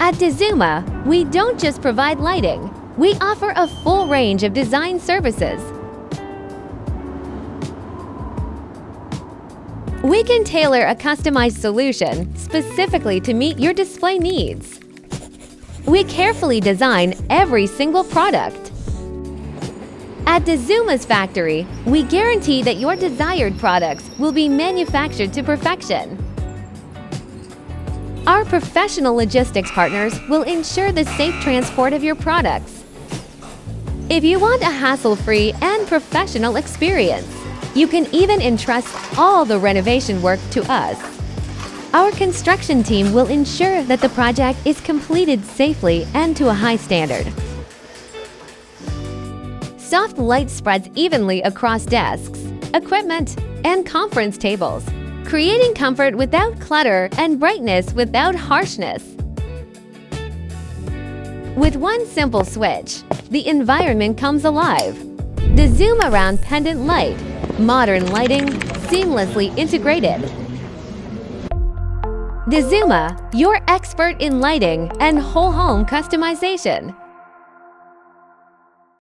At Dazuma, we don't just provide lighting, we offer a full range of design services. We can tailor a customized solution specifically to meet your display needs. We carefully design every single product. At Dazuma's factory, we guarantee that your desired products will be manufactured to perfection. Our professional logistics partners will ensure the safe transport of your products. If you want a hassle-free and professional experience, you can even entrust all the renovation work to us. Our construction team will ensure that the project is completed safely and to a high standard. Soft light spreads evenly across desks, equipment, and conference tables, creating comfort without clutter and brightness without harshness. With one simple switch, the environment comes alive. The Dazuma Round Pendant Light, modern lighting, seamlessly integrated. Dazuma, your expert in lighting and whole home customization.